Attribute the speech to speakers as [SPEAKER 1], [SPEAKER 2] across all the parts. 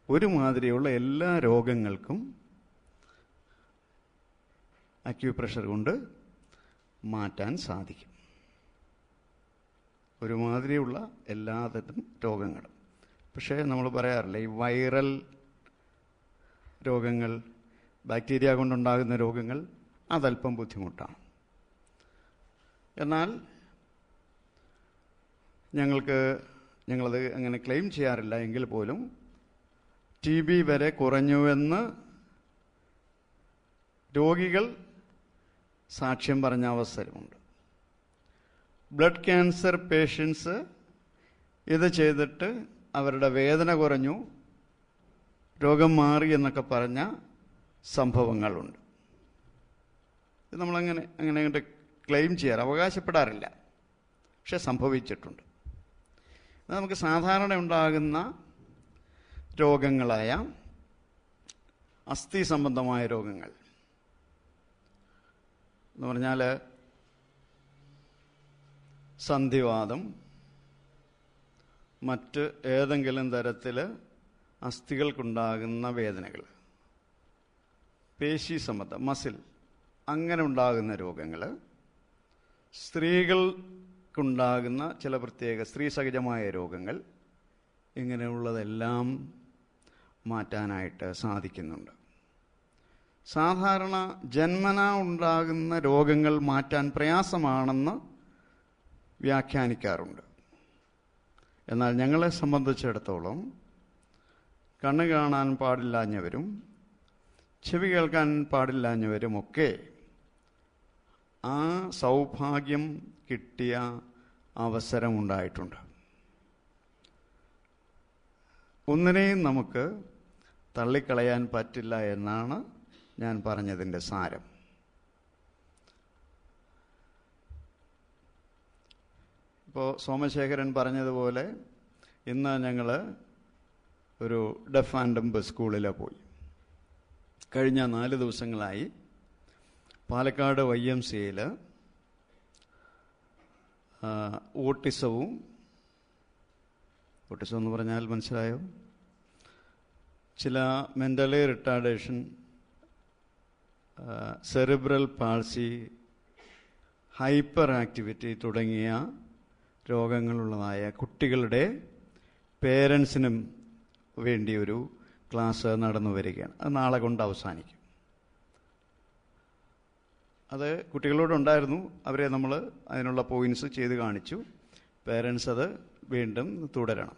[SPEAKER 1] ഒരുമാതിരിയുള്ള എല്ലാ രോഗങ്ങൾക്കും അക്യൂപ്രഷർ കൊണ്ട് മാറ്റാൻ സാധിക്കും. ഒരുമാതിരിയുള്ള എല്ലാതരം രോഗങ്ങളും. പക്ഷേ നമ്മൾ പറയാറില്ല, ഈ വൈറൽ രോഗങ്ങൾ, ബാക്ടീരിയ കൊണ്ടുണ്ടാകുന്ന രോഗങ്ങൾ അതല്പം ബുദ്ധിമുട്ടാണ്. എന്നാൽ ഞങ്ങളത് അങ്ങനെ ക്ലെയിം ചെയ്യാറില്ല എങ്കിൽ പോലും TB വരെ കുറഞ്ഞുവെന്ന് രോഗികൾ സാക്ഷ്യം പറഞ്ഞ അവസരമുണ്ട്. ബ്ലഡ് ക്യാൻസർ പേഷ്യൻസ് ഇത് ചെയ്തിട്ട് അവരുടെ വേദന കുറഞ്ഞു, രോഗം മാറി എന്നൊക്കെ പറഞ്ഞ സംഭവങ്ങളുണ്ട്. ഇത് നമ്മളങ്ങനെ അങ്ങോട്ട് ക്ലെയിം ചെയ്യാറ്, അവകാശപ്പെടാറില്ല, പക്ഷെ സംഭവിച്ചിട്ടുണ്ട്. അത് നമുക്ക് സാധാരണ ഉണ്ടാകുന്ന രോഗങ്ങളായ അസ്ഥി സംബന്ധമായ രോഗങ്ങൾ എന്ന് പറഞ്ഞാൽ സന്ധിവാതം, മറ്റ് ഏതെങ്കിലും തരത്തിൽ അസ്ഥികൾക്കുണ്ടാകുന്ന വേദനകൾ, പേശി സംബന്ധം മസിൽ അങ്ങനെ ഉണ്ടാകുന്ന രോഗങ്ങൾ, സ്ത്രീകൾക്കുണ്ടാകുന്ന ചില പ്രത്യേക സ്ത്രീ സഹജമായ രോഗങ്ങൾ, ഇങ്ങനെയുള്ളതെല്ലാം മാറ്റാനായിട്ട് സാധിക്കുന്നുണ്ട്. സാധാരണ ജന്മനാ ഉണ്ടാകുന്ന രോഗങ്ങൾ മാറ്റാൻ പ്രയാസമാണെന്ന് വ്യാഖ്യാനിക്കാറുണ്ട്. എന്നാൽ ഞങ്ങളെ സംബന്ധിച്ചിടത്തോളം കണ്ണ് കാണാൻ പാടില്ലാഞ്ഞവരും ചെവി കേൾക്കാൻ പാടില്ലാഞ്ഞവരുമൊക്കെ ആ സൗഭാഗ്യം കിട്ടിയ അവസരമുണ്ടായിട്ടുണ്ട്. ഒന്നിനെയും നമുക്ക് തള്ളിക്കളയാൻ പറ്റില്ല എന്നാണ് ഞാൻ പറഞ്ഞതിൻ്റെ സാരം. ഇപ്പോൾ സോമശേഖരൻ പറഞ്ഞതുപോലെ ഇന്ന് ഞങ്ങൾ ഒരു ഡെഫ് ആൻഡ് ഡംബ് സ്കൂളിൽ പോയി. കഴിഞ്ഞ 4 ദിവസങ്ങളായി പാലക്കാട് YMCAയിൽ ഓട്ടിസം എന്ന് പറഞ്ഞാൽ മനസ്സിലായോ? ചില mentally retardation, cerebral palsy, hyper activity തുടങ്ങിയ രോഗങ്ങളുള്ളതായ കുട്ടികളുടെ പേരൻസിനും വേണ്ടി ഒരു ക്ലാസ് നടന്നു വരികയാണ്. അത് നാളെ കൊണ്ട് അവസാനിക്കും. അത് കുട്ടികളോടുണ്ടായിരുന്നു, അവരെ നമ്മൾ അതിനുള്ള പോയിൻറ്റ്സ് ചെയ്ത് കാണിച്ചു. പേരൻസ് അത് വീണ്ടും തുടരണം.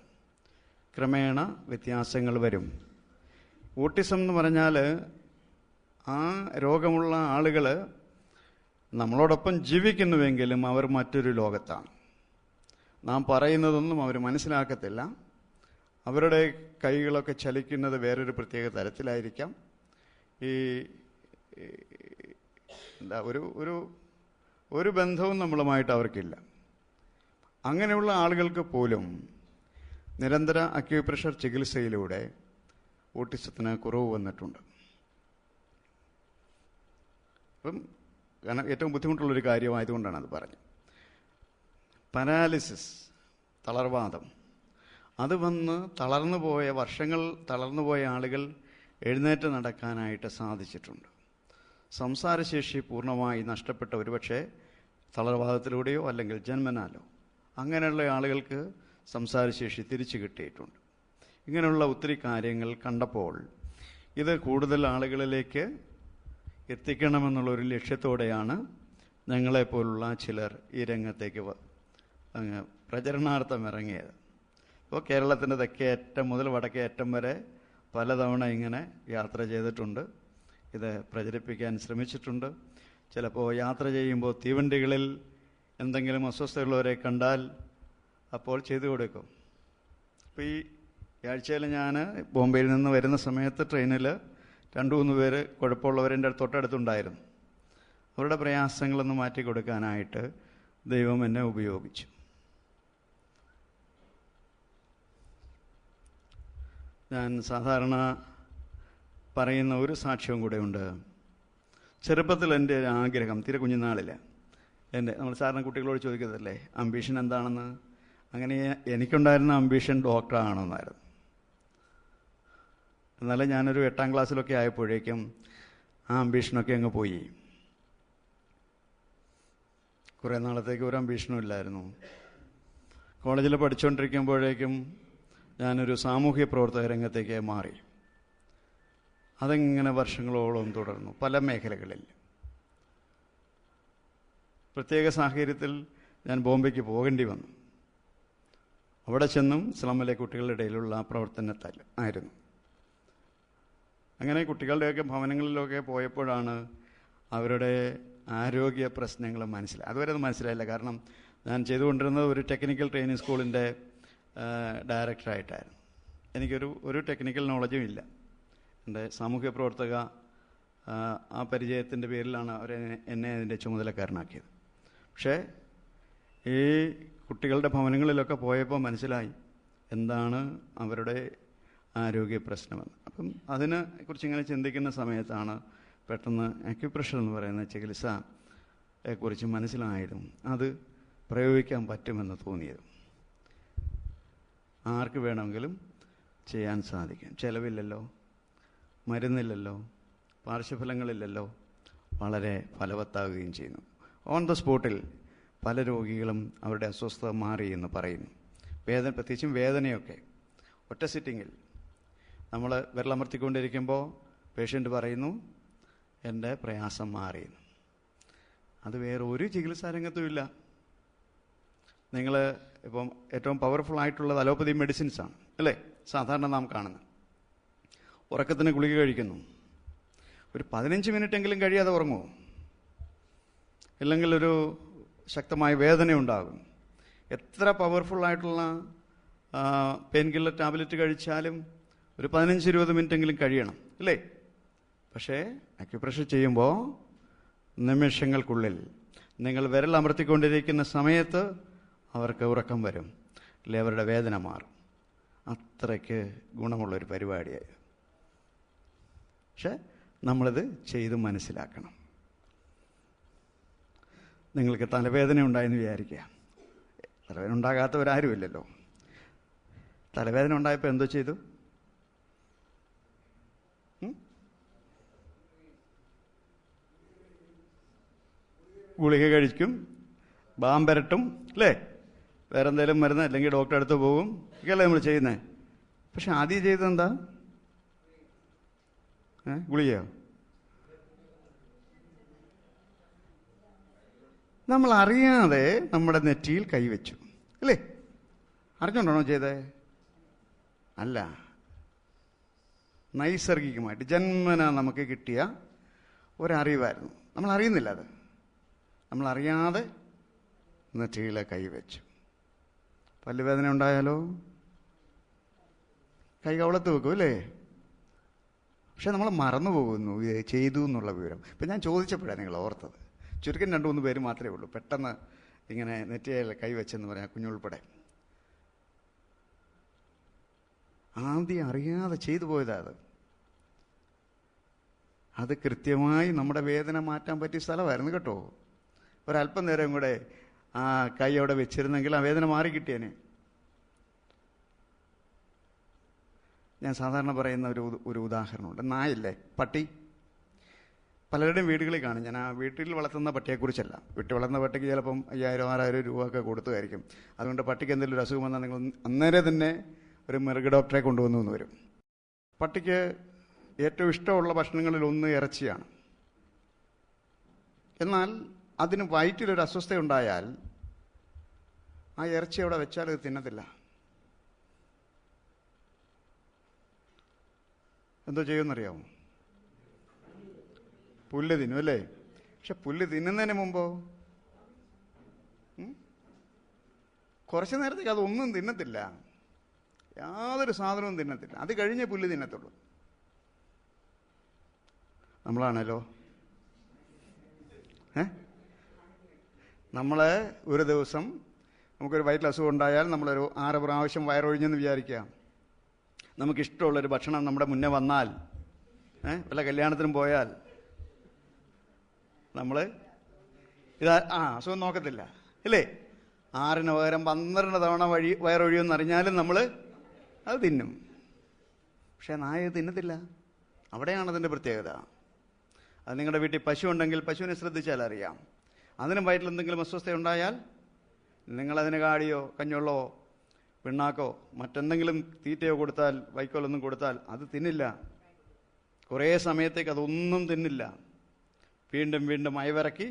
[SPEAKER 1] ക്രമേണ വ്യത്യാസങ്ങൾ വരും. ഓട്ടിസം എന്ന് പറഞ്ഞാൽ ആ രോഗമുള്ള ആളുകൾ നമ്മളോടൊപ്പം ജീവിക്കുന്നുവെങ്കിലും അവർ മറ്റൊരു ലോകത്താണ്. നാം പറയുന്നതൊന്നും അവർ മനസ്സിലാക്കത്തില്ല. അവരുടെ കൈകളൊക്കെ ചലിക്കുന്നത് വേറൊരു പ്രത്യേക തരത്തിലായിരിക്കാം. ഒരു ബന്ധവും നമ്മളുമായിട്ട് അവർക്കില്ല. അങ്ങനെയുള്ള ആളുകൾക്ക് പോലും നിരന്തര അക്യൂപ്രഷർ ചികിത്സയിലൂടെ ഓട്ടിസത്തിന് കുറവ് വന്നിട്ടുണ്ട്. അപ്പം കാരണം ഏറ്റവും ബുദ്ധിമുട്ടുള്ളൊരു കാര്യമായതുകൊണ്ടാണ് അത് പറഞ്ഞത്. പാരാലിസിസ്, തളർവാദം, അത് വന്ന് വർഷങ്ങൾ തളർന്നുപോയ ആളുകൾ എഴുന്നേറ്റ് നടക്കാനായിട്ട് സാധിച്ചിട്ടുണ്ട്. സംസാരശേഷി പൂർണ്ണമായി നഷ്ടപ്പെട്ട ഒരുപക്ഷെ തളർവാദത്തിലൂടെയോ അല്ലെങ്കിൽ ജന്മനാലോ അങ്ങനെയുള്ള ആളുകൾക്ക് സംസാരശേഷി തിരിച്ചു കിട്ടിയിട്ടുണ്ട്. ഇങ്ങനെയുള്ള ഒത്തിരി കാര്യങ്ങൾ കണ്ടപ്പോൾ ഇത് കൂടുതൽ ആളുകളിലേക്ക് എത്തിക്കണമെന്നുള്ളൊരു ലക്ഷ്യത്തോടെയാണ് ഞങ്ങളെപ്പോലുള്ള ചിലർ ഈ രംഗത്തേക്ക് അങ്ങ് പ്രചരണാർത്ഥം ഇറങ്ങിയത്. ഇപ്പോൾ കേരളത്തിൻ്റെ തെക്കേ അറ്റം മുതൽ വടക്കേ അറ്റം വരെ പലതവണ ഇങ്ങനെ യാത്ര ചെയ്തിട്ടുണ്ട്. ഇത് പ്രചരിപ്പിക്കാൻ ശ്രമിച്ചിട്ടുണ്ട്. ചിലപ്പോൾ യാത്ര ചെയ്യുമ്പോൾ തീവണ്ടികളിൽ എന്തെങ്കിലും അസ്വസ്ഥതയുള്ളവരെ കണ്ടാൽ അപ്പോൾ ചെയ്തു കൊടുക്കും. ഇപ്പോൾ ഈ ആഴ്ചയിൽ ഞാൻ ബോംബെയിൽ നിന്ന് വരുന്ന സമയത്ത് ട്രെയിനിൽ 2-3 പേര് കുഴപ്പമുള്ളവരെൻ്റെ തൊട്ടടുത്തുണ്ടായിരുന്നു. അവരുടെ പ്രയാസങ്ങളൊന്ന് മാറ്റി കൊടുക്കാനായിട്ട് ദൈവം എന്നെ ഉപയോഗിച്ചു. ഞാൻ സാധാരണ പറയുന്ന ഒരു സാക്ഷ്യവും കൂടെ ഉണ്ട്. ചെറുപ്പത്തിൽ എൻ്റെ ഒരു ആഗ്രഹം, തീരെ കുഞ്ഞുനാളിൽ നമ്മൾ സാധാരണ കുട്ടികളോട് ചോദിക്കത്തില്ലേ അംബീഷൻ എന്താണെന്ന്, അങ്ങനെ എനിക്കുണ്ടായിരുന്ന അംബീഷൻ ഡോക്ടറാണെന്നായിരുന്നു. എന്നാലും ഞാനൊരു 8ാം ക്ലാസ്സിലൊക്കെ ആയപ്പോഴേക്കും ആ അംബീഷനൊക്കെ അങ്ങ് പോയി. കുറേ നാളത്തേക്ക് ഒരു അംബീഷനും ഇല്ലായിരുന്നു. കോളേജിൽ പഠിച്ചുകൊണ്ടിരിക്കുമ്പോഴേക്കും ഞാനൊരു സാമൂഹ്യ പ്രവർത്തക രംഗത്തേക്ക് മാറി. അതെങ്ങനെ വർഷങ്ങളോളം തുടർന്നു പല മേഖലകളിൽ. പ്രത്യേക സാഹചര്യത്തിൽ ഞാൻ ബോംബെക്ക് പോകേണ്ടി വന്നു. അവിടെ ചെന്നും സ്ലമ്മിലെ കുട്ടികളുടെ ഇടയിലുള്ള പ്രവർത്തനത്തിൽ ആയിരുന്നു. അങ്ങനെ കുട്ടികളുടെയൊക്കെ ഭവനങ്ങളിലൊക്കെ പോയപ്പോഴാണ് അവരുടെ ആരോഗ്യ പ്രശ്നങ്ങൾ മനസ്സിലായി. അതുവരെ അത് മനസ്സിലായില്ല. കാരണം ഞാൻ ചെയ്തുകൊണ്ടിരുന്നത് ഒരു ടെക്നിക്കൽ ട്രെയിനിങ് സ്കൂളിൻ്റെ ഡയറക്ടറായിട്ടായിരുന്നു. എനിക്കൊരു ടെക്നിക്കൽ നോളജും ഇല്ല. എൻ്റെ സാമൂഹ്യ പ്രവർത്തക ആ പരിചയത്തിൻ്റെ പേരിലാണ് എന്നെ അതിൻ്റെ ചുമതലക്കാരനാക്കിയത്. പക്ഷേ ഈ കുട്ടികളുടെ ഭവനങ്ങളിലൊക്കെ പോയപ്പോൾ മനസ്സിലായി എന്താണ് അവരുടെ ആരോഗ്യ പ്രശ്നമെന്ന്. അപ്പം അതിനെക്കുറിച്ച് ഇങ്ങനെ ചിന്തിക്കുന്ന സമയത്താണ് പെട്ടെന്ന് അക്യുപ്രഷർ എന്ന് പറയുന്ന ചികിത്സയെക്കുറിച്ച് മനസ്സിലായതും അത് പ്രയോഗിക്കാൻ പറ്റുമെന്ന് തോന്നിയതും. ആർക്ക് വേണമെങ്കിലും ചെയ്യാൻ സാധിക്കും. ചിലവില്ലല്ലോ, മരുന്നില്ലല്ലോ, പാർശ്വഫലങ്ങളില്ലല്ലോ, വളരെ ഫലവത്താവുകയും ചെയ്യുന്നു. ഓൺ ദ സ്പോട്ടിൽ പല രോഗികളും അവരുടെ അസ്വസ്ഥത മാറി എന്ന് പറയുന്നു. പ്രത്യേകിച്ചും വേദനയൊക്കെ ഒറ്റ സിറ്റിങ്ങിൽ നമ്മൾ വിരലമർത്തിക്കൊണ്ടിരിക്കുമ്പോൾ പേഷ്യൻ്റ് പറയുന്നു എൻ്റെ പ്രയാസം മാറിയെന്ന്. അത് വേറെ ഒരു ചികിത്സാ രംഗത്തും ഇല്ല. നിങ്ങൾ ഇപ്പം ഏറ്റവും പവർഫുൾ ആയിട്ടുള്ളത് അലോപ്പതി മെഡിസിൻസാണ് അല്ലേ സാധാരണ നാം കാണുന്നത്. ഉറക്കത്തിന് ഗുളിക കഴിക്കുന്നു, ഒരു 15 മിനിറ്റെങ്കിലും കഴിയാതെ ഉറങ്ങുമോ? ഇല്ലെങ്കിൽ ഒരു ശക്തമായ വേദന ഉണ്ടാകും. എത്ര പവർഫുള്ളായിട്ടുള്ള പെയിൻ കില്ലർ ടാബ്ലറ്റ് കഴിച്ചാലും ഒരു 15-20 മിനിറ്റെങ്കിലും കഴിയണം അല്ലേ? പക്ഷേ അക്യുപ്രഷർ ചെയ്യുമ്പോൾ നിമിഷങ്ങൾക്കുള്ളിൽ നിങ്ങൾ വിരൽ അമർത്തിക്കൊണ്ടിരിക്കുന്ന സമയത്ത് അവർക്ക് ഉറക്കം വരും, അല്ലെ അവരുടെ വേദന മാറും. അത്രയ്ക്ക് ഗുണമുള്ളൊരു പരിപാടിയായി. പക്ഷെ നമ്മളിത് ചെയ്ത് മനസ്സിലാക്കണം. നിങ്ങൾക്ക് തലവേദന ഉണ്ടായെന്ന് വിചാരിക്കുക. തലവേദന ഉണ്ടാകാത്തവരാരുമില്ലല്ലോ. തലവേദന ഉണ്ടായപ്പോൾ എന്തോ ചെയ്തു? ഗുളിക കഴിക്കും, ബാം പുരട്ടും അല്ലേ, വേറെ എന്തെങ്കിലും മരുന്ന് അല്ലെങ്കിൽ ഡോക്ടറെ അടുത്ത് പോകും, ഒക്കെയല്ലേ നമ്മൾ ചെയ്യുന്നത്. പക്ഷെ ആദ്യം ചെയ്തതെന്താ? ഗുളികയോ? നമ്മൾ അറിയാതെ നമ്മുടെ നെറ്റിയിൽ കൈവച്ചു അല്ലേ? അറിഞ്ഞോണ്ടാണോ ചെയ്തേ? അല്ല, നൈസർഗികമായിട്ട് ജന്മന നമുക്ക് കിട്ടിയ ഒരറിവായിരുന്നു. നമ്മൾ അറിയുന്നില്ല. അത് നമ്മളറിയാതെ നെറ്റിയിലെ കൈവച്ചു. പല്ലുവേദന ഉണ്ടായാലോ കൈ കവളത്ത് വെക്കും അല്ലേ? പക്ഷെ നമ്മൾ മറന്നു പോകുന്നു ചെയ്തു എന്നുള്ള വിവരം. ഇപ്പം ഞാൻ ചോദിച്ചപ്പോഴാണ് നിങ്ങൾ ഓർത്തത്. ചുരുക്കം 2-3 പേര് മാത്രമേ ഉള്ളൂ പെട്ടെന്ന് ഇങ്ങനെ നെറ്റിയിൽ കൈവച്ചെന്ന് പറയാം, കുഞ്ഞുൾപ്പെടെ. ആദ്യം അറിയാതെ ചെയ്തു പോയതാ അത് കൃത്യമായി നമ്മുടെ വേദന മാറ്റാൻ പറ്റിയ സ്ഥലമായിരുന്നു കേട്ടോ. ഒരല്പം നേരം കൂടെ ആ കൈ അവിടെ വെച്ചിരുന്നെങ്കിൽ ആ വേദന മാറി കിട്ടിയേനെ. ഞാൻ സാധാരണ പറയുന്ന ഒരു ഉദാഹരണമുണ്ട്. നായല്ലേ, പട്ടി. പലരുടെയും വീടുകളിൽ കാണും. ഞാൻ ആ വീട്ടിൽ വളർത്തുന്ന പട്ടിയെക്കുറിച്ചല്ല. വീട്ടിൽ വളർത്തുന്ന പട്ടിക്ക് ചിലപ്പം 5000-6000 രൂപ ഒക്കെ കൊടുത്തുമായിരിക്കും. അതുകൊണ്ട് പട്ടിക്ക് എന്തെങ്കിലും ഒരു അസുഖം വന്നാൽ നിങ്ങൾ അന്നേരം തന്നെ ഒരു മൃഗ ഡോക്ടറെ കൊണ്ടുവന്നു വരും. പട്ടിക്ക് ഏറ്റവും ഇഷ്ടമുള്ള ഭക്ഷണങ്ങളിൽ ഒന്ന് ഇറച്ചിയാണ്. എന്നാൽ അതിന് വയറ്റിലൊരു അസ്വസ്ഥ ഉണ്ടായാൽ ആ ഇറച്ചി അവിടെ വെച്ചാൽ അത് തിന്നത്തില്ല. എന്തോ ചെയ്യുമെന്നറിയാമോ? പുല്ല് തിന്നും അല്ലേ? പക്ഷെ പുല്ല് തിന്നുന്നതിന് മുമ്പോ കുറച്ചു നേരത്തേക്ക് അതൊന്നും തിന്നത്തില്ല, യാതൊരു സാധനവും തിന്നത്തില്ല. അത് കഴിഞ്ഞേ പുല്ല് തിന്നത്തുള്ളൂ. നമ്മളാണല്ലോ നമ്മളെ ഒരു ദിവസം നമുക്കൊരു വയറ്റിൽ അസുഖം ഉണ്ടായാൽ നമ്മളൊരു 6 പ്രാവശ്യം വയറൊഴിഞ്ഞെന്ന് വിചാരിക്കാം. നമുക്കിഷ്ടമുള്ളൊരു ഭക്ഷണം നമ്മുടെ മുന്നേ വന്നാൽ, വല്ല കല്യാണത്തിനും പോയാൽ നമ്മൾ അസുഖം നോക്കത്തില്ല അല്ലേ? 6-ന് പകരം 12 തവണ വയറൊഴിയുമെന്ന് അറിഞ്ഞാലും നമ്മൾ അത് തിന്നും. പക്ഷേ നായ തിന്നത്തില്ല. അവിടെയാണ് അതിൻ്റെ പ്രത്യേകത. അത് നിങ്ങളുടെ വീട്ടിൽ പശു ഉണ്ടെങ്കിൽ പശുവിനെ ശ്രദ്ധിച്ചാൽ അറിയാം. അതിനും വയറ്റിൽ എന്തെങ്കിലും അസ്വസ്ഥ ഉണ്ടായാൽ നിങ്ങളതിന് കാടിയോ കഞ്ഞുള്ളോ പിണ്ണാക്കോ മറ്റെന്തെങ്കിലും തീറ്റയോ കൊടുത്താൽ, വൈക്കോലൊന്നും കൊടുത്താൽ അത് തിന്നില്ല. കുറേ സമയത്തേക്ക് അതൊന്നും തിന്നില്ല. വീണ്ടും വീണ്ടും അയവിറക്കി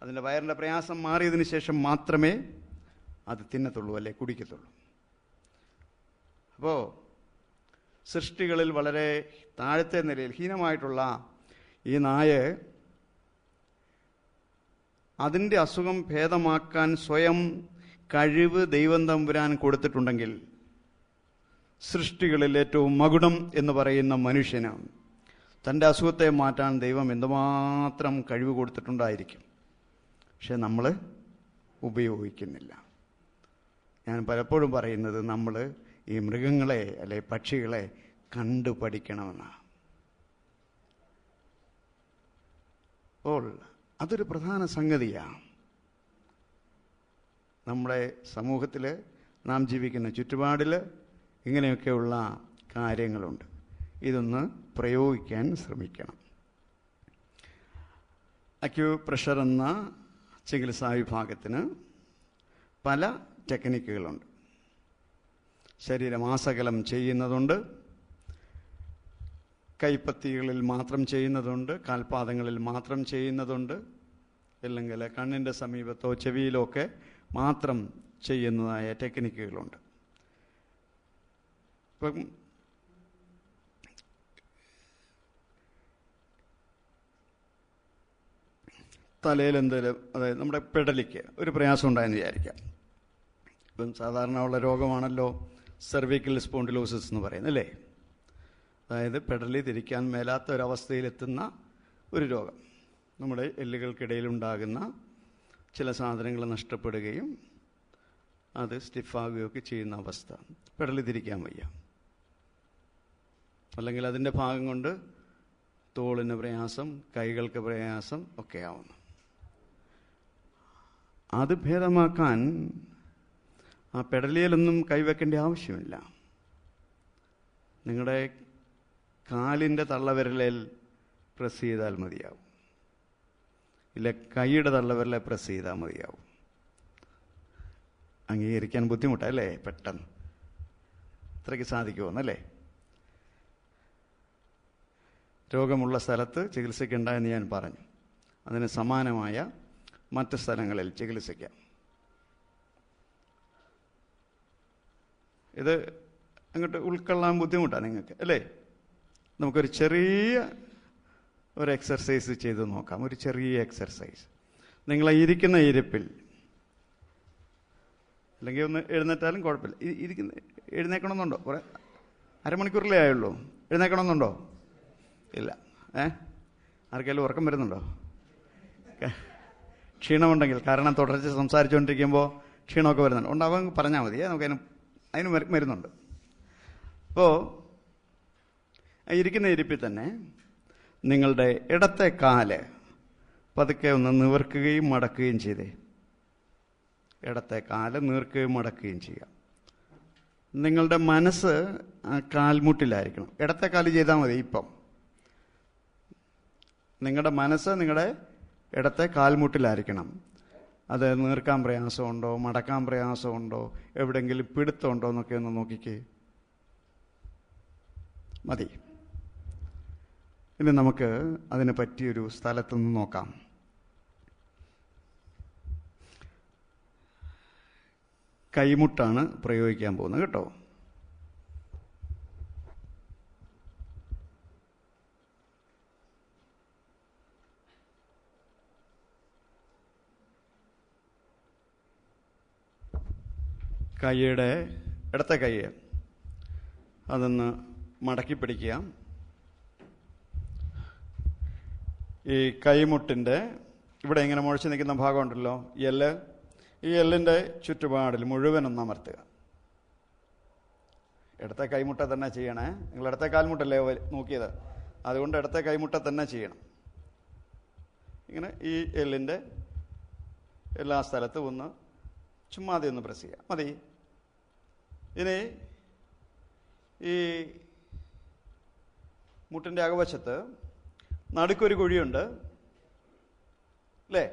[SPEAKER 1] അതിൻ്റെ വയറിൻ്റെ പ്രയാസം മാറിയതിന് ശേഷം മാത്രമേ അത് തിന്നത്തുള്ളൂ, അല്ലെ കുടിക്കത്തുള്ളൂ. അപ്പോൾ സൃഷ്ടികളിൽ വളരെ താഴത്തെ നിലയിൽ ഹീനമായിട്ടുള്ള ഈ നായ അതിൻ്റെ അസുഖം ഭേദമാക്കാൻ സ്വയം കഴിവ് ദൈവം തമ്പുരാൻ കൊടുത്തിട്ടുണ്ടെങ്കിൽ, സൃഷ്ടികളിൽ ഏറ്റവും മകുടം എന്ന് പറയുന്ന മനുഷ്യന് തൻ്റെ അസുഖത്തെ മാറ്റാൻ ദൈവം എന്തുമാത്രം കഴിവ് കൊടുത്തിട്ടുണ്ടായിരിക്കും. പക്ഷെ നമ്മൾ ഉപയോഗിക്കുന്നില്ല. ഞാൻ പലപ്പോഴും പറയുന്നത് നമ്മൾ ഈ മൃഗങ്ങളെ അല്ലെ പക്ഷികളെ കണ്ടു പഠിക്കണമെന്നാണ്. അപ്പോൾ അതൊരു പ്രധാന സംഗതിയാണ്. നമ്മുടെ സമൂഹത്തിൽ നാം ജീവിക്കുന്ന ചുറ്റുപാടിൽ ഇങ്ങനെയൊക്കെയുള്ള കാര്യങ്ങളുണ്ട്. ഇതൊന്ന് പ്രയോഗിക്കാൻ ശ്രമിക്കണം. അക്യൂപ്രഷർ എന്ന ചികിത്സാ വിഭാഗത്തിന് പല ടെക്നിക്കുകളുണ്ട്. ശരീരമാസകലം ചെയ്യുന്നതുണ്ട്, കൈപ്പത്തികളിൽ മാത്രം ചെയ്യുന്നതുണ്ട്, കാൽപാദങ്ങളിൽ മാത്രം ചെയ്യുന്നതുണ്ട്, അല്ലെങ്കിൽ കണ്ണിൻ്റെ സമീപത്തോ ചെവിയിലോ ഒക്കെ മാത്രം ചെയ്യുന്നതായ ടെക്നിക്കുകളുണ്ട്. ഇപ്പം തലയിൽ എന്തെങ്കിലും, അതായത് നമ്മുടെ പെടലിക്ക് ഒരു പ്രയാസം ഉണ്ടായെന്ന് വിചാരിക്കാം. ഇപ്പം സാധാരണ ഉള്ള രോഗമാണല്ലോ സെർവിക്കൽ സ്പോണ്ടിലോസിസ് എന്ന് പറയുന്നത്, അല്ലേ? അതായത് പെടലി തിരിക്കാൻ മേലാത്ത ഒരവസ്ഥയിലെത്തുന്ന ഒരു രോഗം. നമ്മുടെ എല്ലുകൾക്കിടയിലുണ്ടാകുന്ന ചില സാധനങ്ങൾ നഷ്ടപ്പെടുകയും അത് സ്റ്റിഫാകുകയൊക്കെ ചെയ്യുന്ന അവസ്ഥ. പെടലി തിരിക്കാൻ വയ്യ. അല്ലെങ്കിൽ അതിൻ്റെ ഭാഗം കൊണ്ട് തോളിന് പ്രയാസം, കൈകൾക്ക് പ്രയാസം ഒക്കെ ആവുന്നു. അത് ഭേദമാക്കാൻ ആ പെടലിയിലൊന്നും കൈവെക്കേണ്ട ആവശ്യമില്ല. നിങ്ങളുടെ കാലിൻ്റെ തള്ളവിരലിൽ പ്രസ് ചെയ്താൽ മതിയാവും, ഇല്ല കൈയുടെ തള്ളവിരലെ പ്രസ് ചെയ്താൽ മതിയാവും. അംഗീകരിക്കാൻ ബുദ്ധിമുട്ടല്ലേ പെട്ടെന്ന്? ഇത്രയ്ക്ക് സാധിക്കുമെന്നല്ലേ? രോഗമുള്ള സ്ഥലത്ത് ചികിത്സിക്കേണ്ട എന്ന് ഞാൻ പറഞ്ഞു. അതിന് സമാനമായ മറ്റ് സ്ഥലങ്ങളിൽ ചികിത്സിക്കാം. ഇത് അങ്ങോട്ട് ഉൾക്കൊള്ളാൻ ബുദ്ധിമുട്ടാണ് നിങ്ങൾക്ക്, അല്ലേ? നമുക്കൊരു ചെറിയ ഒരു എക്സർസൈസ് ചെയ്ത് നോക്കാം. ഒരു ചെറിയ എക്സർസൈസ്. നിങ്ങൾ ഇരിക്കുന്ന ഇരിപ്പിൽ, അല്ലെങ്കിൽ ഒന്ന് എഴുന്നേറ്റാലും കുഴപ്പമില്ല. എഴുന്നേക്കണമെന്നുണ്ടോ? കുറേ അരമണിക്കൂറിലേ ആയുള്ളൂ. എഴുന്നേക്കണമെന്നുണ്ടോ? ഇല്ല. ആർക്കെങ്കിലും ഉറക്കം വരുന്നുണ്ടോ? ക്ഷീണമുണ്ടെങ്കിൽ, കാരണം തുടർച്ച സംസാരിച്ചുകൊണ്ടിരിക്കുമ്പോൾ ക്ഷീണമൊക്കെ വരുന്നുണ്ട്, ഉണ്ടാവും പറഞ്ഞാൽ മതി. അതിന് മരുന്നുണ്ട്. അപ്പോൾ ഇരിക്കുന്ന ഇരിപ്പിൽ തന്നെ നിങ്ങളുടെ ഇടത്തെ കാല് പതുക്കെ ഒന്ന് നിവർക്കുകയും മടക്കുകയും ചെയ്തേ. ഇടത്തെ കാല് നീർക്കുകയും മടക്കുകയും ചെയ്യുക. നിങ്ങളുടെ മനസ്സ് കാൽമുട്ടിലായിരിക്കണം. ഇടത്തെ കാല് ചെയ്താൽ മതി. ഇപ്പം നിങ്ങളുടെ മനസ്സ് നിങ്ങളുടെ ഇടത്തെ കാൽമുട്ടിലായിരിക്കണം. അത് നീർക്കാൻ പ്രയാസമുണ്ടോ, മടക്കാൻ പ്രയാസമുണ്ടോ, എവിടെയെങ്കിലും പിടുത്തമുണ്ടോ എന്നൊക്കെ ഒന്ന് നോക്കിക്കേ. മതി. ഇനി നമുക്ക് അതിനെ പറ്റിയൊരു സ്ഥലത്തുനിന്ന് നോക്കാം. കൈമുട്ടാണ് പ്രയോഗിക്കാൻ പോകുന്നത് കേട്ടോ. കൈയുടെ ഇടത്തെ കൈ അതൊന്ന് മടക്കി പിടിക്കുക. ഈ കൈമുട്ടിൻ്റെ ഇവിടെ ഇങ്ങനെ മുഴച്ച് നിൽക്കുന്ന ഭാഗമുണ്ടല്ലോ, എല്ല്, ഈ എല്ലിൻ്റെ ചുറ്റുപാടിൽ മുഴുവനൊന്ന് അമർത്തുക. ഇടത്തെ കൈമുട്ട തന്നെ ചെയ്യണേ. നിങ്ങൾ ഇടത്തെ കാൽമുട്ടല്ലേ നോക്കിയത്, അതുകൊണ്ട് ഇടത്തെ കൈമുട്ട തന്നെ ചെയ്യണം. ഇങ്ങനെ ഈ എല്ലിൻ്റെ എല്ലാ സ്ഥലത്തും ഒന്ന് ചുമ്മാതെ ഒന്ന് പ്രസ് ചെയ്യുക. മതി. ഇനി ഈ മുട്ടിൻ്റെ അകവശത്ത് നടുക്കൊരു കുഴിയുണ്ട് അല്ലേ?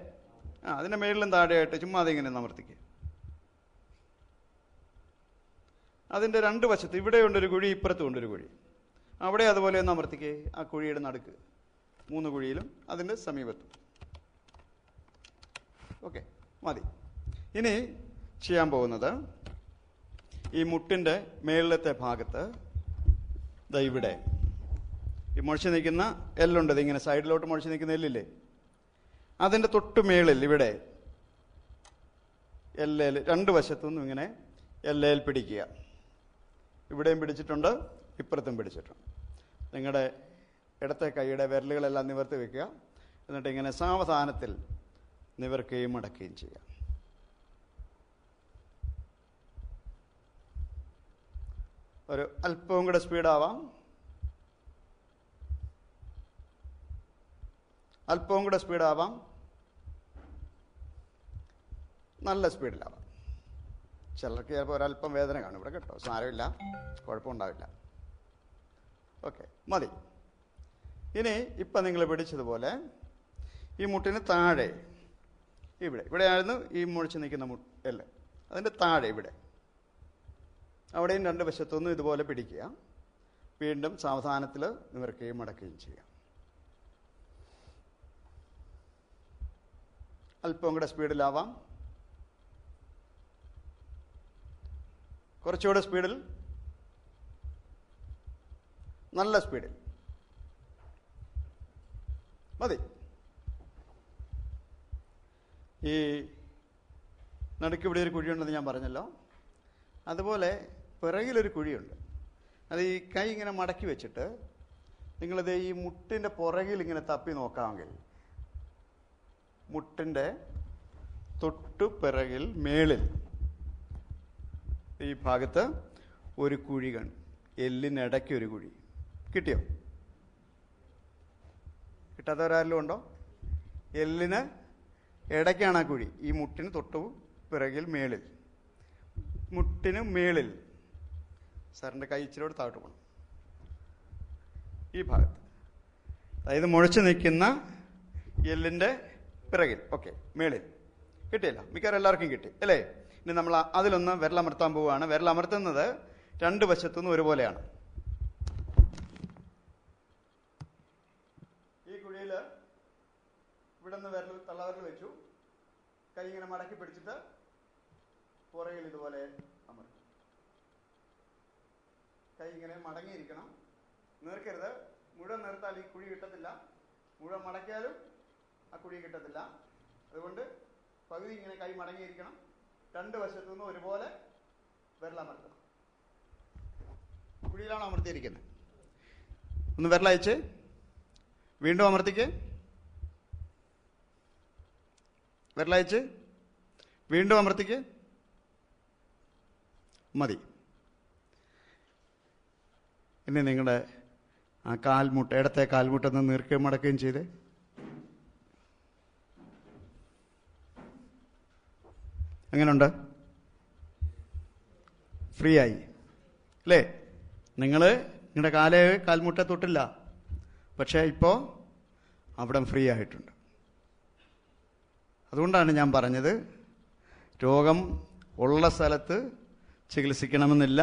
[SPEAKER 1] അതിൻ്റെ മേളിലും താഴെയായിട്ട് ചുമ്മാ അതിങ്ങനെ അമർത്തിക്കുക. അതിൻ്റെ രണ്ട് വശത്ത് ഇവിടെ ഉണ്ടൊരു കുഴി, ഇപ്പുറത്തും ഉണ്ടൊരു കുഴി. അവിടെ അതുപോലെ ഒന്ന് അമർത്തിക്കേ. ആ കുഴിയുടെ നടുക്ക് 3 കുഴിയിലും അതിൻ്റെ സമീപത്തും. ഓക്കെ, മതി. ഇനി ചെയ്യാൻ പോകുന്നത് ഈ മുട്ടിൻ്റെ മേളിലത്തെ ഭാഗത്ത് ഇവിടെ ഈ മുഴച്ചു നിൽക്കുന്ന എല്ലുണ്ട്, ഇങ്ങനെ സൈഡിലോട്ട് മുഴച്ചു നിൽക്കുന്ന എല്ലില്ലേ, അതിൻ്റെ തൊട്ട് മേളിൽ ഇവിടെ എല്ലയിൽ 2 വശത്തുനിന്നും ഇങ്ങനെ എല്ലയിൽ പിടിക്കുക. ഇവിടെയും പിടിച്ചിട്ടുണ്ട്, ഇപ്പുറത്തും പിടിച്ചിട്ടുണ്ട്. നിങ്ങളുടെ ഇടത്തെ കൈയുടെ വിരലുകളെല്ലാം നിവർത്തി വെക്കുക. എന്നിട്ട് ഇങ്ങനെ സാവധാനത്തിൽ നിവർക്കുകയും മടക്കുകയും ചെയ്യാം. ഒരു അല്പവും കൂടെ സ്പീഡാവാം, അല്പവും കൂടെ സ്പീഡാവാം, നല്ല സ്പീഡിലാവാം. ചിലർക്ക് ചിലപ്പോൾ ഒരല്പം വേദന കാണും ഇവിടെ കേട്ടോ, സാരമില്ല, കുഴപ്പമുണ്ടാവില്ല. ഓക്കെ, മതി. ഇനി ഇപ്പം നിങ്ങൾ പിടിച്ചതുപോലെ ഈ മുട്ടിന് താഴെ ഇവിടെയായിരുന്നു ഈ മുഴിച്ച് നിൽക്കുന്ന എല്ല്, അതിൻ്റെ താഴെ ഇവിടെ അവിടെയും 2 വശത്തൊന്നും ഇതുപോലെ പിടിക്കുക. വീണ്ടും സാവധാനത്തിൽ നിവർക്കുകയും മടക്കുകയും ചെയ്യാം. അല്പം കൂടെ സ്പീഡിലാവാം, കുറച്ചുകൂടെ സ്പീഡിൽ, നല്ല സ്പീഡിൽ, മതി. ഈ നടുക്കിവിടെ ഒരു കുഴിയുണ്ടെന്ന് ഞാൻ പറഞ്ഞല്ലോ. അതുപോലെ പിറകിലൊരു കുഴിയുണ്ട്. അത് ഈ കൈ ഇങ്ങനെ മടക്കി വെച്ചിട്ട് നിങ്ങളിത് ഈ മുട്ടിൻ്റെ പുറകിൽ ഇങ്ങനെ തപ്പി നോക്കാമെങ്കിൽ മുട്ടിൻ്റെ തൊട്ടു പിറകിൽ മേളിൽ ഈ ഭാഗത്ത് ഒരു കുഴി കാണും. എല്ലിനിടയ്ക്ക് ഒരു കുഴി. കിട്ടിയോ? കിട്ടാത്തവരാരെങ്കിലും ഉണ്ടോ? എല്ലിന് ഇടയ്ക്കാണ് ആ കുഴി. ഈ മുട്ടിന് തൊട്ടു പിറകിൽ മേളിൽ, മുട്ടിന് മേളിൽ. സാറിൻ്റെ കൈ ഇച്ചിരിയോട് താഴോട്ട് പോകണം. ഈ ഭാഗത്ത്, അതായത് മുഴച്ചു നിൽക്കുന്ന എല്ലിൻ്റെ പിറകിൽ. ഓക്കെ, മേളിൽ. കിട്ടിയല്ല? മിക്കവാറും എല്ലാവർക്കും കിട്ടി അല്ലേ? ഇനി നമ്മൾ അതിലൊന്ന് വിരലമർത്താൻ പോവുകയാണ്. വിരലമർത്തുന്നത് 2 വശത്തുനിന്നും ഒരുപോലെയാണ്. ഈ കുഴിയിൽ ഇവിടെ നിന്ന് തള്ളവിരൽ വെച്ചു, കൈ ഇങ്ങനെ മടക്കി പിടിച്ചിട്ട് പുറകിൽ ഇതുപോലെ അമർത്തും. കൈ ഇങ്ങനെ മടങ്ങിയിരിക്കണം, നീർക്കരുത്. മുഴുവൻ നിർത്താൽ ഈ കുഴി കിട്ടത്തില്ല, മുഴുവൻ മടക്കിയാലും ആ കുഴി കിട്ടത്തില്ല. അതുകൊണ്ട് പകുതി ഇങ്ങനെ കൈ മടങ്ങിയിരിക്കണം. 2 വശത്തു നിന്നും ഒരുപോലെ വിരലമർത്തണം. കുഴിയിലാണ് അമർത്തിയിരിക്കുന്നത്. ഒന്ന് വിരലയച്ച് വീണ്ടും അമർത്തിക്ക്, വിരലയച്ച് വീണ്ടും അമർത്തിക്ക്, മതി. ഇനി നിങ്ങളുടെ ആ കാൽമുട്ട്, ഇടത്തെ കാൽമുട്ടൊന്ന് നീർക്കുകയും മടക്കുകയും ചെയ്ത് എങ്ങനെയുണ്ട്? ഫ്രീ ആയി അല്ലേ? നിങ്ങളുടെ കാൽമുട്ട തൊട്ടില്ല, പക്ഷേ ഇപ്പോൾ അവിടം ഫ്രീ ആയിട്ടുണ്ട്. അതുകൊണ്ടാണ് ഞാൻ പറഞ്ഞത് രോഗം ഉള്ള സ്ഥലത്ത് ചികിത്സിക്കണമെന്നില്ല,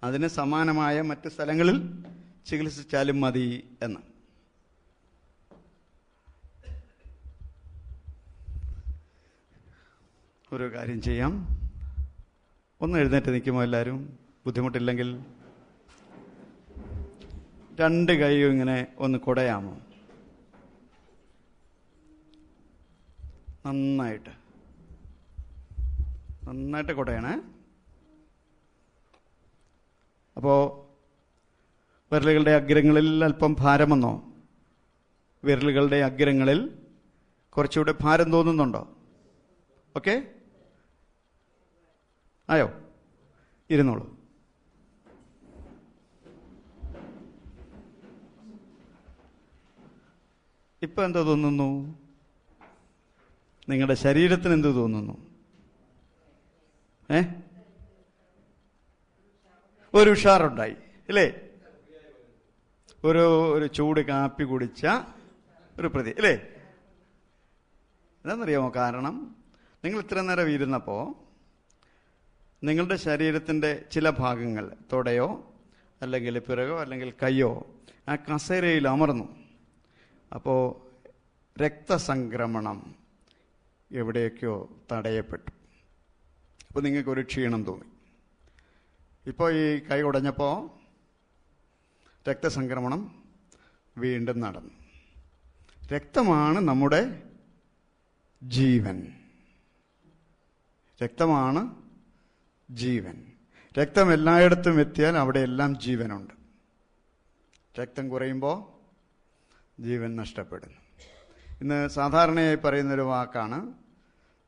[SPEAKER 1] അതിന് സമാനമായ മറ്റ് സ്ഥലങ്ങളിൽ ചികിത്സിച്ചാലും മതി എന്ന്. ഒരു കാര്യം ചെയ്യാം, ഒന്ന് എഴുന്നേറ്റ് നിൽക്കുമോ എല്ലാവരും? ബുദ്ധിമുട്ടില്ലെങ്കിൽ 2 കൈയും ഇങ്ങനെ ഒന്ന് കുടയാമോ? നന്നായിട്ട് കുടയണേ. അപ്പോൾ വിരലുകളുടെ അഗ്രങ്ങളിൽ അല്പം ഭാരം വന്നോ? വിരലുകളുടെ അഗ്രങ്ങളിൽ കുറച്ചുകൂടെ ഭാരം തോന്നുന്നുണ്ടോ? ഓക്കെ, ആയോ? ഇരുന്നോളൂ. ഇപ്പം എന്ത് തോന്നുന്നു? നിങ്ങളുടെ ശരീരത്തിന് എന്ത് തോന്നുന്നു? ഒരു ഉഷാറുണ്ടായി അല്ലേ? ഒരു ഒരു ചൂട് കാപ്പി കുടിച്ച ഒരു പ്രതി അല്ലേ? എന്താണെന്നറിയാമോ കാരണം? നിങ്ങൾ ഇത്ര നേരം ഇരുന്നപ്പോൾ നിങ്ങളുടെ ശരീരത്തിൻ്റെ ചില ഭാഗങ്ങൾ, തുടയോ അല്ലെങ്കിൽ പിറകോ അല്ലെങ്കിൽ കയ്യോ, ആ കസേരയിൽ അമർന്നു. അപ്പോൾ രക്തസംക്രമണം എവിടെയൊക്കെയോ തടയപ്പെട്ടു. അപ്പോൾ നിങ്ങൾക്കൊരു ക്ഷീണം തോന്നി. ഇപ്പോൾ ഈ കൈ ഉടഞ്ഞപ്പോൾ രക്തസംക്രമണം വീണ്ടും നടന്നു. രക്തമാണ് നമ്മുടെ ജീവൻ. രക്തമാണ് ജീവൻ. രക്തം എല്ലായിടത്തും എത്തിയാൽ അവിടെയെല്ലാം ജീവനുണ്ട്. രക്തം കുറയുമ്പോൾ ജീവൻ നഷ്ടപ്പെടുന്നു. ഇന്ന് സാധാരണയായി പറയുന്നൊരു വാക്കാണ്,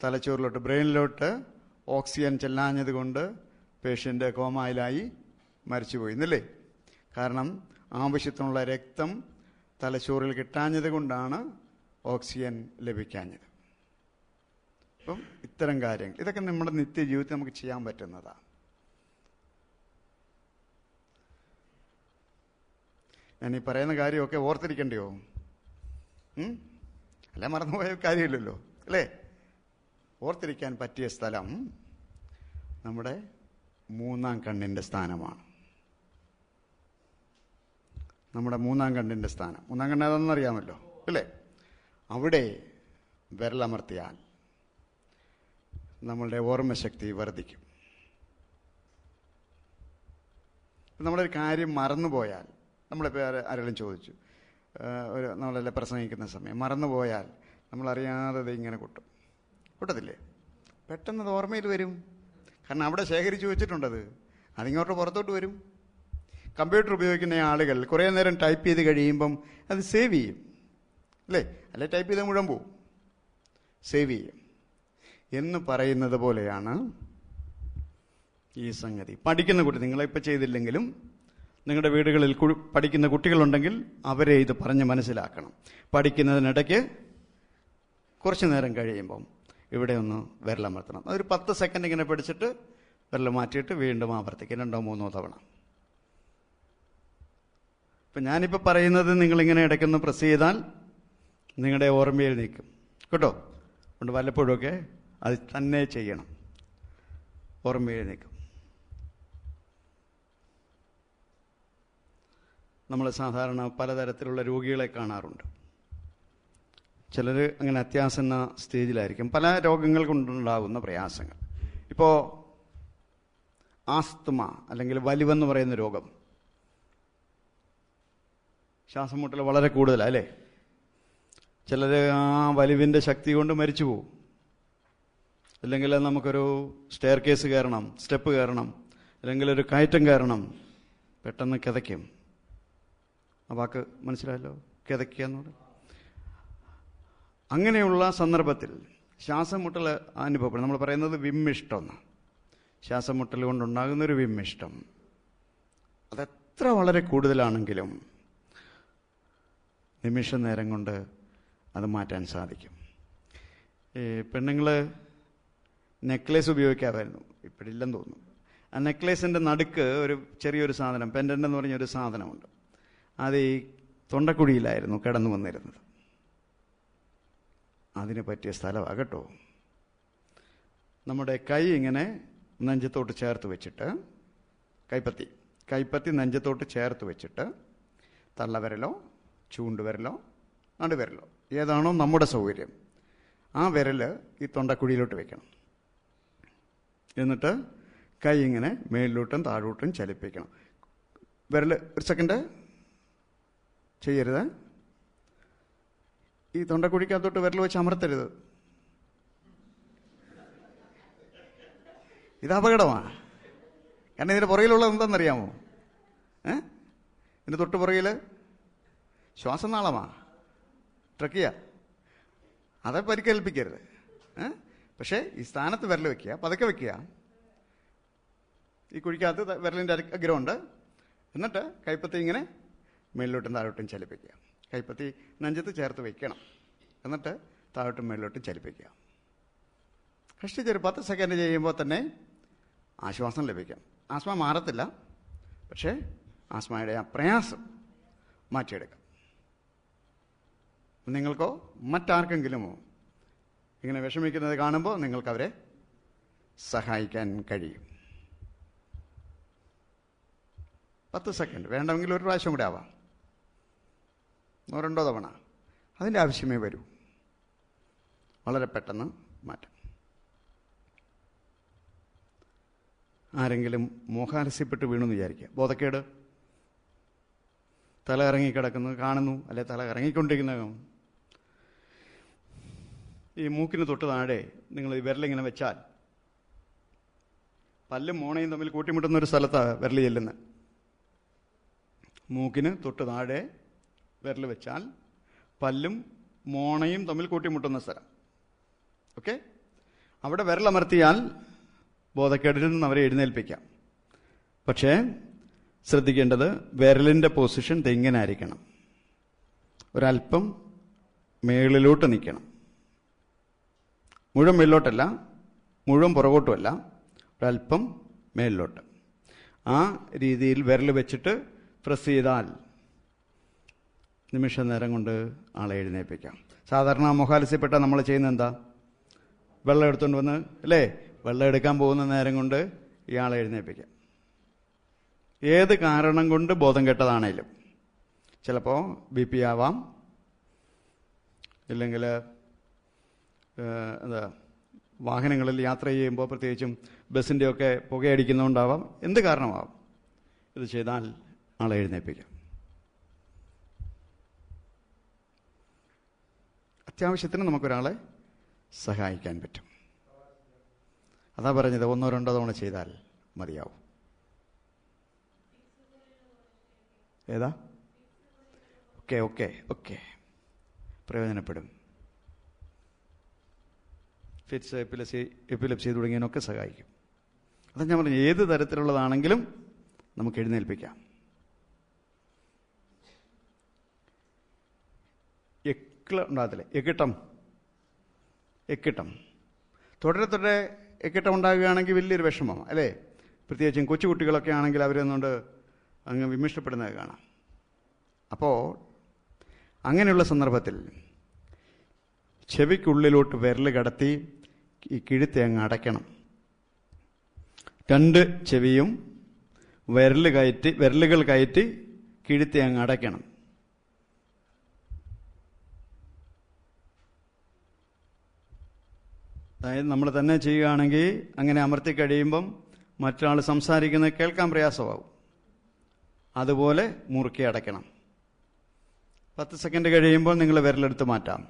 [SPEAKER 1] തലച്ചോറിലോട്ട് ബ്രെയിനിലോട്ട് ഓക്സിജൻ ചെല്ലാഞ്ഞത് കൊണ്ട് പേഷ്യൻ്റ് കോമയിലായി മരിച്ചുപോയി എന്നല്ലേ? കാരണം ആവശ്യത്തിനുള്ള രക്തം തലച്ചോറിൽ കിട്ടാഞ്ഞത് കൊണ്ടാണ് ഓക്സിജൻ ലഭിക്കാഞ്ഞത്. അപ്പം ഇത്തരം കാര്യങ്ങൾ ഇതൊക്കെ നമ്മുടെ നിത്യജീവിതത്തിൽ നമുക്ക് ചെയ്യാൻ പറ്റുന്നതാണ്. ഞാൻ ഈ പറയുന്ന കാര്യമൊക്കെ ഓർത്തിരിക്കണ്ടയോ? അല്ല, മറന്നുപോയ കാര്യമില്ലല്ലോ അല്ലേ? ഓർത്തിരിക്കാൻ പറ്റിയ സ്ഥലം നമ്മുടെ മൂന്നാം കണ്ണിൻ്റെ സ്ഥാനമാണ്. നമ്മുടെ മൂന്നാം കണ്ണിൻ്റെ സ്ഥാനം. മൂന്നാം കണ്ണ് അതെന്നറിയാമല്ലോ അല്ലേ? അവിടെ വിരലമർത്തിയാൽ നമ്മളുടെ ഓർമ്മശക്തി വർദ്ധിക്കും. നമ്മളൊരു കാര്യം മറന്നുപോയാൽ, നമ്മളിപ്പോൾ ആരെങ്കിലും ചോദിച്ചു, നമ്മളെല്ലാം പ്രസംഗിക്കുന്ന സമയം മറന്നുപോയാൽ നമ്മളറിയാതെ ഇങ്ങനെ കൂട്ടത്തില്ലേ? പെട്ടെന്ന് അത് ഓർമ്മയിൽ വരും. കാരണം അവിടെ ശേഖരിച്ച് വെച്ചിട്ടുണ്ടത്, അതിങ്ങോട്ട് പുറത്തോട്ട് വരും. കമ്പ്യൂട്ടർ ഉപയോഗിക്കുന്ന ആളുകൾ കുറേ നേരം ടൈപ്പ് ചെയ്ത് കഴിയുമ്പം അത് സേവ് ചെയ്യും അല്ലേ? അല്ലെ ടൈപ്പ് ചെയ്ത് മുഴുവൻ പോവും. സേവ് ചെയ്യും എന്ന് പറയുന്നത് പോലെയാണ് ഈ സംഗതി. പഠിക്കുന്ന കുട്ടി, നിങ്ങളിപ്പോൾ ചെയ്തില്ലെങ്കിലും നിങ്ങളുടെ വീടുകളിൽ പഠിക്കുന്ന കുട്ടികളുണ്ടെങ്കിൽ അവരെ ഇത് പറഞ്ഞ് മനസ്സിലാക്കണം. പഠിക്കുന്നതിനിടയ്ക്ക് കുറച്ച് നേരം കഴിയുമ്പം ഇവിടെ ഒന്ന് വിരലമർത്തണം. അതൊരു 10 സെക്കൻഡ് ഇങ്ങനെ പിടിച്ചിട്ട് വിരൽ മാറ്റിയിട്ട് വീണ്ടും ആവർത്തിക്കും 2-3 തവണ. ഇപ്പം ഞാനിപ്പോൾ പറയുന്നത് നിങ്ങളിങ്ങനെ ഇടയ്ക്കൊന്ന് പ്രസ് ചെയ്താൽ നിങ്ങളുടെ ഓർമ്മയിൽ നിൽക്കും കേട്ടോ. അതുകൊണ്ട് വല്ലപ്പോഴുമൊക്കെ അത് തന്നെ ചെയ്യണം. ഓർമ്മയിൽ നിൽക്കും. നമ്മൾ സാധാരണ പലതരത്തിലുള്ള രോഗികളെ കാണാറുണ്ട്. ചിലർ അങ്ങനെ അത്യാസന്ന സ്റ്റേജിലായിരിക്കും. പല രോഗങ്ങൾ കൊണ്ടുണ്ടാകുന്ന പ്രയാസങ്ങൾ. ഇപ്പോൾ ആസ്തമ അല്ലെങ്കിൽ വലിവെന്ന് പറയുന്ന രോഗം, ശ്വാസം മുട്ടൽ വളരെ കൂടുതലാണ് അല്ലേ? ചിലർ ആ വലിവിൻ്റെ ശക്തി കൊണ്ട് മരിച്ചു പോകും. അല്ലെങ്കിൽ നമുക്കൊരു സ്റ്റെയർ കേസ് കയറണം, സ്റ്റെപ്പ് കയറണം, അല്ലെങ്കിൽ ഒരു കയറ്റം കയറണം, പെട്ടെന്ന് കിതയ്ക്കും. ആ വാക്ക് മനസ്സിലായല്ലോ, കിതയ്ക്കുക എന്നുള്ളത്. അങ്ങനെയുള്ള സന്ദർഭത്തിൽ ശ്വാസം മുട്ടൽ അനുഭവപ്പെടും. നമ്മൾ പറയുന്നത് വിമ്മിഷ്ടം. ശ്വാസം മുട്ടൽ കൊണ്ടുണ്ടാകുന്നൊരു വിമ്മിഷ്ടം അതെത്ര വളരെ കൂടുതലാണെങ്കിലും നിമിഷ നേരം കൊണ്ട് അത് മാറ്റാൻ സാധിക്കും. ഈ പെണ്ണുങ്ങൾ നെക്ലേസ് ഉപയോഗിക്കാമായിരുന്നു, ഇപ്പോഴില്ലെന്ന് തോന്നുന്നു. ആ നെക്ലേസിൻ്റെ നടുക്ക് ഒരു ചെറിയൊരു സാധനം, പെൻഡൻ്റ് എന്ന് പറഞ്ഞൊരു സാധനമുണ്ട്. അത് ഈ തൊണ്ടക്കുഴിയിലായിരുന്നു കിടന്നു വന്നിരുന്നത്. അതിന് പറ്റിയ സ്ഥലമാണ് കേട്ടോ. നമ്മുടെ കൈ ഇങ്ങനെ നെഞ്ചത്തോട്ട് ചേർത്ത് വെച്ചിട്ട്, കൈപ്പത്തി നെഞ്ചത്തോട്ട് ചേർത്ത് വെച്ചിട്ട് തള്ളവിരലോ ചൂണ്ടുവിരലോ നടുവിരലോ ഏതാണോ നമ്മുടെ സൗകര്യം ആ വിരൽ ഈ തൊണ്ടക്കുഴിയിലോട്ട് വെക്കണം. എന്നിട്ട് കൈ ഇങ്ങനെ മേലിലോട്ടും താഴോട്ടും ചലിപ്പിക്കണം. വിരൽ ഒരു സെക്കൻഡ് ചെയ്യരുത്. ഈ തൊണ്ടക്കുഴിക്കകത്തോട്ട് വിരൽ വെച്ച് അമർത്തരുത്. ഇത് അപകടമാണ്. കാരണം ഇതിൻ്റെ പുറകിലുള്ളത് എന്താണെന്നറിയാമോ? ഇതിൻ്റെ തൊട്ട് പുറകിൽ ശ്വാസനാളമാണ്, ട്രക്കിയ. അതെ പരിക്കേൽപ്പിക്കരുത്. പക്ഷേ ഈ സ്ഥാനത്ത് വിരൽ വയ്ക്കുക, പതുക്കെ വയ്ക്കുക. ഈ കുഴിക്കകത്ത് വിരലിൻ്റെ അഗ്രഹമുണ്ട്. എന്നിട്ട് കൈപ്പത്തി ഇങ്ങനെ മേളിലോട്ടും താഴോട്ടും ചലിപ്പിക്കുക. കൈപ്പത്തി നെഞ്ചത്ത് ചേർത്ത് വയ്ക്കണം. എന്നിട്ട് താഴോട്ടും മേളിലോട്ടും ചലിപ്പിക്കുക. കഷ്ടിച്ചൊരു 10 സെക്കൻഡ് ചെയ്യുമ്പോൾ തന്നെ ആശ്വാസം ലഭിക്കാം. ആസ്മ മാറത്തില്ല, പക്ഷേ ആസ്മയുടെ ആ പ്രയാസം മാറ്റിയെടുക്കാം. നിങ്ങൾക്കോ മറ്റാർക്കെങ്കിലുമോ ഇങ്ങനെ വിഷമിക്കുന്നത് കാണുമ്പോൾ നിങ്ങൾക്കവരെ സഹായിക്കാൻ കഴിയും. 10 സെക്കൻഡ്, വേണമെങ്കിൽ ഒരു പ്രാവശ്യം കൂടെ ആവാം, 2 തവണ, അതിൻ്റെ ആവശ്യമേ വരൂ. വളരെ പെട്ടെന്ന് മാറ്റാം. ആരെങ്കിലും മോഹാലസ്യപ്പെട്ട് വീണെന്ന് വിചാരിക്കുക, ബോധക്കേട്, തല ഇറങ്ങിക്കിടക്കുന്നത് കാണുന്നു, അല്ലെ തല ഇറങ്ങിക്കൊണ്ടിരിക്കുന്ന ഈ മൂക്കിന് തൊട്ട് താഴെ നിങ്ങൾ ഈ വിരലിങ്ങനെ വെച്ചാൽ പല്ലും മോണയും തമ്മിൽ കൂട്ടിമുട്ടുന്ന ഒരു സ്ഥലത്താണ് വിരൽ ചെല്ലുന്നത്. മൂക്കിന് തൊട്ട് താഴെ വിരൽ വെച്ചാൽ പല്ലും മോണയും തമ്മിൽ കൂട്ടിമുട്ടുന്ന സ്ഥലം. ഓക്കെ, അവിടെ വിരലമർത്തിയാൽ ബോധക്കേടിൽ നിന്ന് അവരെ എഴുന്നേൽപ്പിക്കാം. പക്ഷേ ശ്രദ്ധിക്കേണ്ടത് വിരലിൻ്റെ പൊസിഷൻ ഇങ്ങനെ ആയിരിക്കണം. ഒരല്പം മേളിലോട്ട് നിൽക്കണം. മുഴുവൻ മേളിലോട്ടല്ല, മുഴുവൻ പുറകോട്ടുമല്ല, ഒരല്പം മേളിലോട്ട്. ആ രീതിയിൽ വിരൽ വെച്ചിട്ട് പ്രസ് ചെയ്താൽ നിമിഷ നേരം കൊണ്ട് ആളെ എഴുന്നേൽപ്പിക്കാം. സാധാരണ മോഹാലസ്യപ്പെട്ട നമ്മൾ ചെയ്യുന്നത് എന്താ? വെള്ളം എടുത്തുകൊണ്ട് വന്ന്, അല്ലേ, വെള്ളം എടുക്കാൻ പോകുന്ന നേരം കൊണ്ട് ഇയാളെ എഴുന്നേൽപ്പിക്കാം. ഏത് കാരണം കൊണ്ട് ബോധം കെട്ടതാണേലും, ചിലപ്പോൾ BP ആവാം, ഇല്ലെങ്കിൽ എന്താ വാഹനങ്ങളിൽ യാത്ര ചെയ്യുമ്പോൾ പ്രത്യേകിച്ചും ബസ്സിൻ്റെയൊക്കെ പുകയടിക്കുന്നതുകൊണ്ടാവാം, എന്ത് കാരണമാവാം. ഇത് ചെയ്താൽ ആളെ എഴുന്നേൽപ്പിക്കാം. അത്യാവശ്യത്തിന് നമുക്കൊരാളെ സഹായിക്കാൻ പറ്റും. അതാ പറഞ്ഞത്, 1-2 തവണ ചെയ്താൽ മതിയാവും. ഏതാ? ഓക്കെ പ്രയോജനപ്പെടും. ഫിറ്റ്സ്, എപ്പിലെപ്സി തുടങ്ങിയതിനൊക്കെ സഹായിക്കും. അതാ ഞാൻ പറഞ്ഞു, ഏത് തരത്തിലുള്ളതാണെങ്കിലും നമുക്ക് എഴുന്നേൽപ്പിക്കാം. ഉണ്ടാകത്തില്ലേ, എക്കിട്ടം തുടരെ എക്കിട്ടം ഉണ്ടാകുകയാണെങ്കിൽ വലിയൊരു വിഷമമാണ്, അല്ലേ? പ്രത്യേകിച്ചും കൊച്ചുകുട്ടികളൊക്കെ ആണെങ്കിൽ അവരൊന്നുകൊണ്ട് അങ്ങ് വിമിഷ്ടപ്പെടുന്നത് കാണാം. അപ്പോൾ അങ്ങനെയുള്ള സന്ദർഭത്തിൽ ചെവിക്കുള്ളിലോട്ട് വിരൽ കടത്തി ഈ കിഴുത്തെ അങ്ങ് അടയ്ക്കണം. 2 ചെവിയും വിരലുകൾ കയറ്റി കിഴുത്തെ അങ്ങ് അടയ്ക്കണം. അതായത് നമ്മൾ തന്നെ ചെയ്യുകയാണെങ്കിൽ അങ്ങനെ അമർത്തി കഴിയുമ്പം മറ്റൊരാൾ സംസാരിക്കുന്നത് കേൾക്കാൻ പ്രയാസമാകും. അതുപോലെ മുറുക്കി അടയ്ക്കണം. 10 സെക്കൻഡ് കഴിയുമ്പോൾ നിങ്ങൾ വിരലെടുത്ത് മാറ്റാം.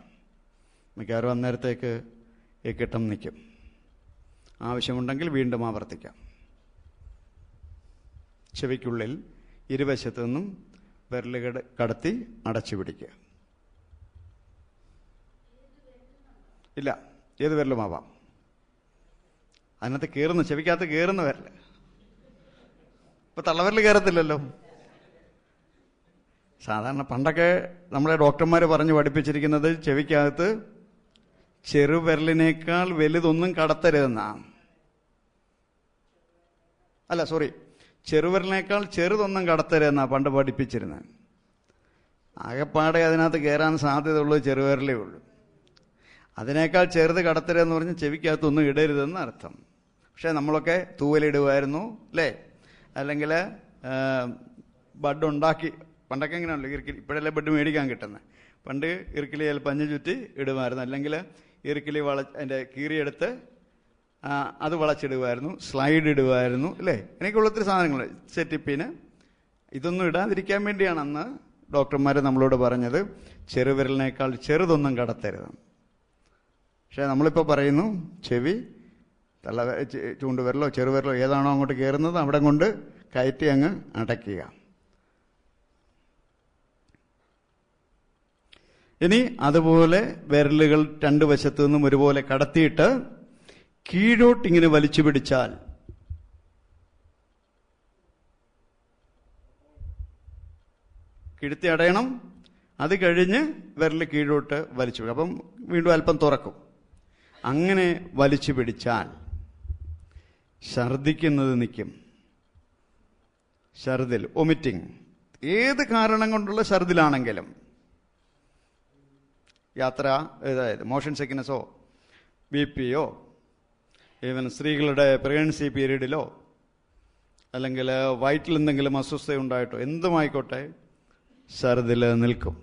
[SPEAKER 1] മിക്കവാറും അന്നേരത്തേക്ക് എക്കിട്ടം നിൽക്കും. ആവശ്യമുണ്ടെങ്കിൽ വീണ്ടും ആവർത്തിക്കാം. ചെവിക്കുള്ളിൽ ഇരുവശത്തു നിന്നും വിരലുകൾ കടത്തി അടച്ചു പിടിക്കുക. ഇല്ല, ഏത് വിരലുമാവാം. അതിനകത്ത് കയറുന്ന, ചെവിക്കകത്ത് കയറുന്ന വിരൽ. ഇപ്പൊ തള്ളവിരൽ കയറത്തില്ലല്ലോ. സാധാരണ പണ്ടൊക്കെ നമ്മളെ ഡോക്ടർമാർ പറഞ്ഞു പഠിപ്പിച്ചിരിക്കുന്നത് ചെവിക്കകത്ത് ചെറുവിരലിനേക്കാൾ വലുതൊന്നും കടത്തരുതെന്നാണ്. ചെറുവിരലിനേക്കാൾ ചെറുതൊന്നും കടത്തരുതെന്നാ പണ്ട് പഠിപ്പിച്ചിരുന്നത്. ആകെപ്പാടെ അതിനകത്ത് കയറാൻ സാധ്യതയുള്ളൂ ചെറുവിരലേ ഉള്ളൂ. അതിനേക്കാൾ ചെറുത് കടത്തരുതെന്ന് പറഞ്ഞ് ചെവിക്കകത്തൊന്നും ഇടരുതെന്ന് അർത്ഥം. പക്ഷേ നമ്മളൊക്കെ തൂവലിടുമായിരുന്നു, അല്ലേ? അല്ലെങ്കിൽ ബഡ് ഉണ്ടാക്കി, പണ്ടൊക്കെ എങ്ങനെയാണല്ലോ ഇറുക്കിലി, ഇപ്പോഴല്ലേ ബഡ് മേടിക്കാൻ കിട്ടുന്നത്. പണ്ട് ഇറുക്കിലി ചിലപ്പോൾ 5 ചുറ്റി ഇടുമായിരുന്നു, അല്ലെങ്കിൽ ഇറുക്കിലി അതിൻ്റെ കീറിയെടുത്ത് അത് വളച്ചിടുമായിരുന്നു, സ്ലൈഡ് ഇടുമായിരുന്നു, അല്ലേ? എനിക്കുള്ള ഒത്തിരി സാധനങ്ങൾ, സെറ്റിപ്പിന്. ഇതൊന്നും ഇടാതിരിക്കാൻ വേണ്ടിയാണ് അന്ന് ഡോക്ടർമാർ നമ്മളോട് പറഞ്ഞത് ചെറുവിരലിനേക്കാൾ ചെറുതൊന്നും കടത്തരുത്. പക്ഷേ നമ്മളിപ്പോൾ പറയുന്നു ചെവി ചൂണ്ടുവിരലോ ചെറുവിരലോ ഏതാണോ അങ്ങോട്ട് കയറുന്നത് അവിടെ കൊണ്ട് കയറ്റി അങ്ങ് അടയ്ക്കുക. ഇനി അതുപോലെ വിരലുകൾ 2 വശത്തു നിന്നും ഒരുപോലെ കടത്തിയിട്ട് കീഴോട്ടിങ്ങനെ വലിച്ചു പിടിച്ചാൽ കിഴുത്തി അടയണം. അത് കഴിഞ്ഞ് വിരൽ കീഴോട്ട് വലിച്ചു പിടിക്കും. അപ്പം വീണ്ടും അല്പം തുറക്കും. അങ്ങനെ വലിച്ചു പിടിച്ചാൽ ഛർദിക്കുന്നത് നിൽക്കും. ഛർദിൽ, വൊമിറ്റിംഗ്, ഏത് കാരണം കൊണ്ടുള്ള ഛർദിലാണെങ്കിലും, യാത്ര, അതായത് മോഷൻ സിക്നസോ BP-യോ, ഈവൻ സ്ത്രീകളുടെ പ്രഗ്നൻസി പീരീഡിലോ അല്ലെങ്കിൽ വയറ്റിൽ എന്തെങ്കിലും അസ്വസ്ഥയുണ്ടായിട്ടോ എന്തുമായിക്കോട്ടെ, ഛർദിൽ നിൽക്കും.